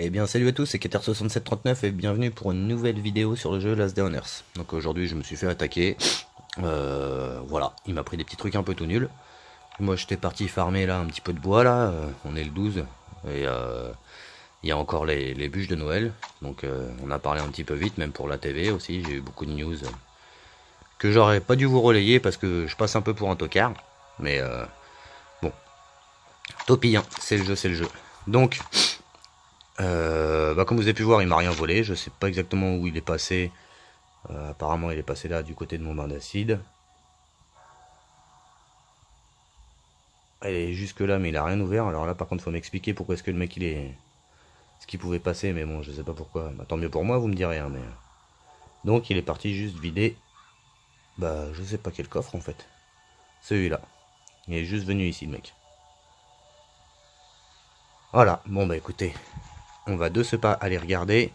Eh bien salut à tous, c'est Keter6739 et bienvenue pour une nouvelle vidéo sur le jeu Last Day on Earth. Donc aujourd'hui je me suis fait attaquer, voilà, il m'a pris des petits trucs un peu tout nuls. Moi j'étais parti farmer là un petit peu de bois là, on est le 12 et il y a encore les bûches de Noël. Donc on a parlé un petit peu vite, même pour la TV aussi, j'ai eu beaucoup de news que j'aurais pas dû vous relayer parce que je passe un peu pour un tocard. Mais bon, tant pis, hein, c'est le jeu, c'est le jeu. Donc... comme vous avez pu voir, il m'a rien volé. Je sais pas exactement où il est passé. Apparemment, il est passé là, du côté de mon bain d'acide. Il est jusque là, mais il a rien ouvert. Alors là, par contre, faut m'expliquer pourquoi est-ce que le mec il est. Ce qu'il pouvait passer, mais bon, je sais pas pourquoi. Bah, tant mieux pour moi, vous me direz. Hein, mais... Donc, il est parti juste vider. Bah, je sais pas quel coffre en fait. Celui-là. Il est juste venu ici, le mec. Voilà. Bon, bah écoutez, on va de ce pas aller regarder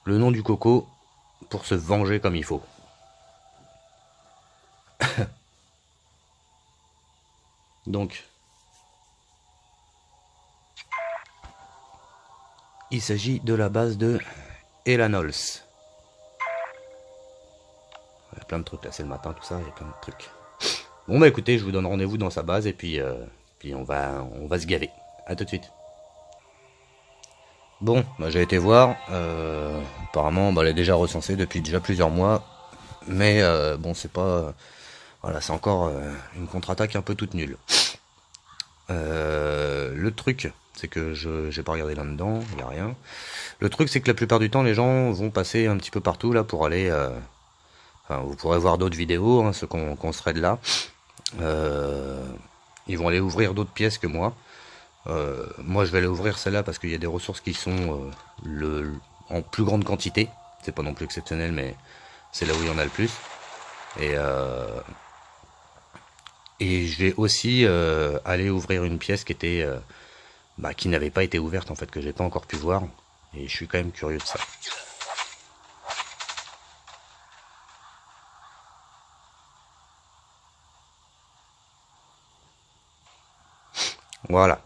le nom du coco pour se venger comme il faut. Donc, il s'agit de la base de Elanols. Il y a plein de trucs là, c'est le matin, tout ça, il y a plein de trucs. Bon bah écoutez, je vous donne rendez-vous dans sa base et puis on va se gaver. A tout de suite. Bon, bah, j'ai été voir. Apparemment, bah, elle est déjà recensée depuis déjà plusieurs mois. Mais bon, c'est pas. Voilà, c'est encore une contre-attaque un peu toute nulle. Le truc, c'est que je j'ai pas regardé là-dedans, il n'y a rien. Le truc, c'est que la plupart du temps, les gens vont passer un petit peu partout là pour aller. Enfin, vous pourrez voir d'autres vidéos, hein, ceux qu'on serait de là. Euh, Ils vont aller ouvrir d'autres pièces que moi. Moi, je vais aller ouvrir celle-là parce qu'il y a des ressources qui sont en plus grande quantité. C'est pas non plus exceptionnel, mais c'est là où il y en a le plus. Et, euh, et je vais aussi aller ouvrir une pièce qui était, qui n'avait pas été ouverte en fait, que j'ai pas encore pu voir. Et je suis quand même curieux de ça. Voilà.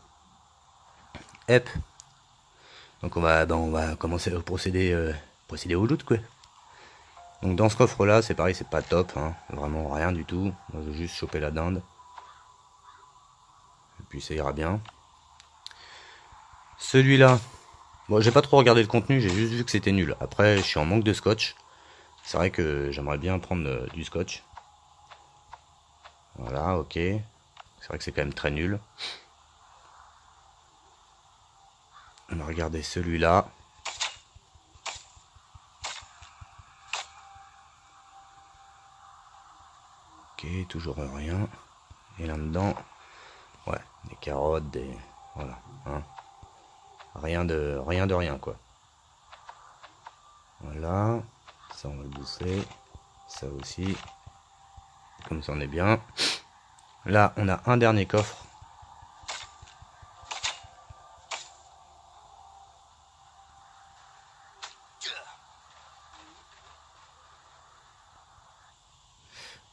Hop. Donc on va commencer à procéder au loot quoi. Donc dans ce coffre là, c'est pareil, c'est pas top, hein, vraiment rien du tout. Moi je veux juste choper la dinde. Et puis ça ira bien. Celui-là, bon j'ai pas trop regardé le contenu, j'ai juste vu que c'était nul. Après je suis en manque de scotch. C'est vrai que j'aimerais bien prendre du scotch. Voilà, ok. C'est vrai que c'est quand même très nul. On va regarder celui-là. Ok, toujours rien. Et là-dedans, ouais, des carottes, des... Voilà, hein. Rien de rien, quoi. Voilà. Ça, on va le bouffer. Ça aussi. Comme ça, on est bien. Là, on a un dernier coffre.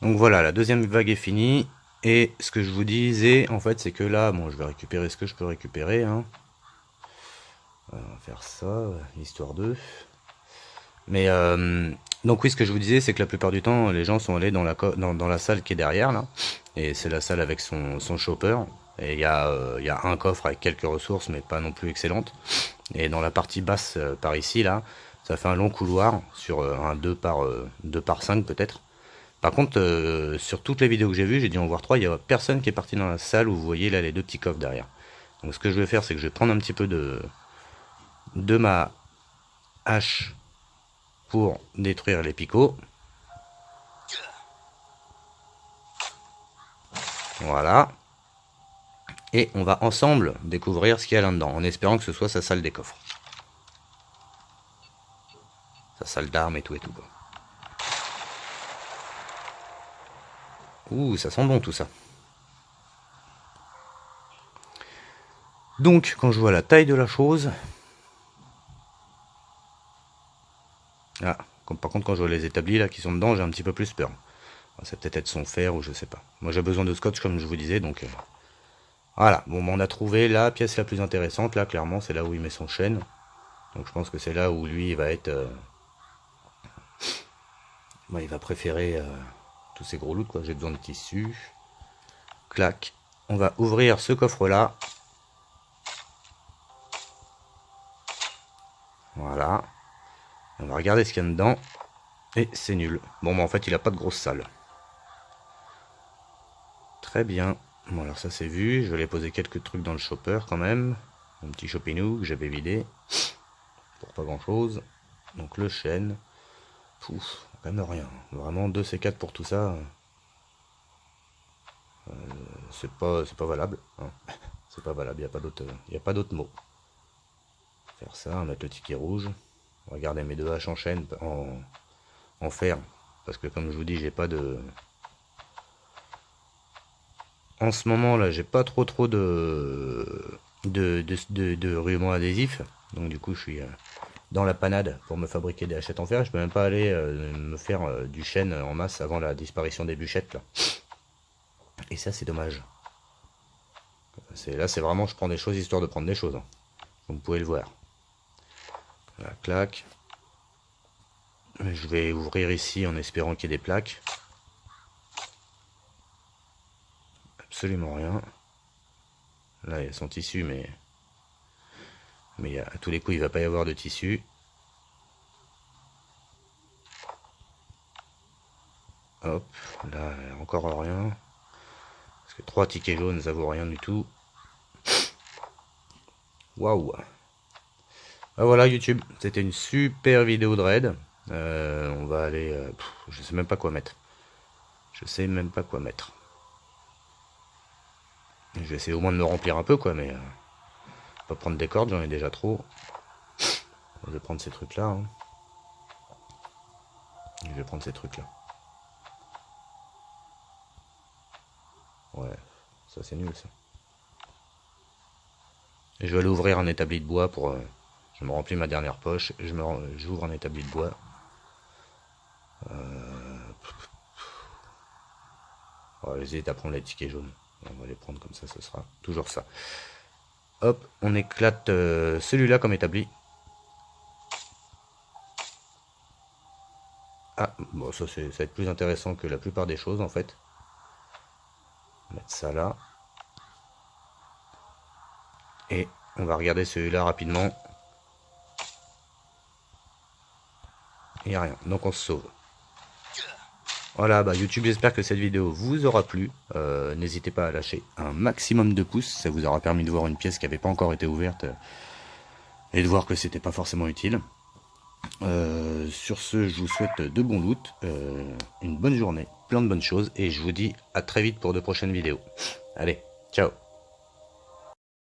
Donc voilà, la deuxième vague est finie. Et ce que je vous disais, en fait, c'est que là, bon, je vais récupérer ce que je peux récupérer, hein. On va faire ça, histoire d'eux. Mais donc oui, ce que je vous disais, c'est que la plupart du temps, les gens sont allés dans la salle qui est derrière là, et c'est la salle avec son chopper. Et il y a un coffre avec quelques ressources, mais pas non plus excellentes. Et dans la partie basse par ici là, ça fait un long couloir sur un 2 par 5 peut-être. Par contre, sur toutes les vidéos que j'ai vues, j'ai dû en voir 3, il n'y a personne qui est parti dans la salle où vous voyez là les deux petits coffres derrière. Donc ce que je vais faire, c'est que je vais prendre un petit peu de ma hache pour détruire les picots. Voilà. Et on va ensemble découvrir ce qu'il y a là-dedans, en espérant que ce soit sa salle des coffres. Sa salle d'armes et tout quoi. Ouh, ça sent bon tout ça. Donc, quand je vois la taille de la chose... Ah, par contre, quand je vois les établis là qui sont dedans, j'ai un petit peu plus peur. Ça peut être son fer ou je sais pas. Moi j'ai besoin de scotch comme je vous disais, donc... Voilà, bon, on a trouvé la pièce la plus intéressante, là, clairement, c'est là où il met son chêne. Donc je pense que c'est là où lui il va être... il va préférer tous ces gros loots, quoi. J'ai besoin de tissu. Clac. On va ouvrir ce coffre-là. Voilà. On va regarder ce qu'il y a dedans. Et c'est nul. Bon, en fait, il a pas de grosse salle. Très bien. Bon, alors ça c'est vu. Je vais poser quelques trucs dans le chopper quand même. Un petit chopinou que j'avais vidé. Pour pas grand chose. Donc le chêne. Pouf, quand même rien. Vraiment 2 C4 pour tout ça. C'est pas valable. Hein. C'est pas valable, il n'y a pas d'autre mot. Faire ça, mettre le ticket rouge. Regardez mes deux haches en chaîne, en fer. Parce que comme je vous dis, j'ai pas de... En ce moment là, j'ai pas trop de rubans adhésifs. Donc du coup, je suis dans la panade pour me fabriquer des hachettes en fer. Je peux même pas aller me faire du chêne en masse avant la disparition des bûchettes là. Et ça, c'est dommage. Là, c'est vraiment, je prends des choses histoire de prendre des choses. Hein. Vous pouvez le voir. La claque. Je vais ouvrir ici en espérant qu'il y ait des plaques. Absolument rien. Là, il y a son tissu, mais à tous les coups, il ne va pas y avoir de tissu. Hop, là, encore rien. Parce que 3 tickets jaunes, ça vaut rien du tout. Waouh. Ah voilà YouTube, c'était une super vidéo de raid. On va aller... je sais même pas quoi mettre. Je sais même pas quoi mettre. Je vais essayer au moins de me remplir un peu quoi, mais... pas prendre des cordes, j'en ai déjà trop. Je vais prendre ces trucs là. Hein. Je vais prendre ces trucs là. Ouais, ça c'est nul ça. Et je vais aller ouvrir un établi de bois pour... je me remplis ma dernière poche, j'ouvre un établi de bois. On va essayer d'apprendre les tickets jaunes. On va les prendre comme ça, ce sera toujours ça. Hop, on éclate celui-là comme établi. Ah, bon, ça va être plus intéressant que la plupart des choses en fait. Mettre ça là. Et on va regarder celui-là rapidement. Il n'y a rien, donc on se sauve. Voilà, YouTube, j'espère que cette vidéo vous aura plu. N'hésitez pas à lâcher un maximum de pouces, ça vous aura permis de voir une pièce qui n'avait pas encore été ouverte et de voir que c'était pas forcément utile. Sur ce, je vous souhaite de bons loot, une bonne journée, plein de bonnes choses, et je vous dis à très vite pour de prochaines vidéos. Allez, ciao!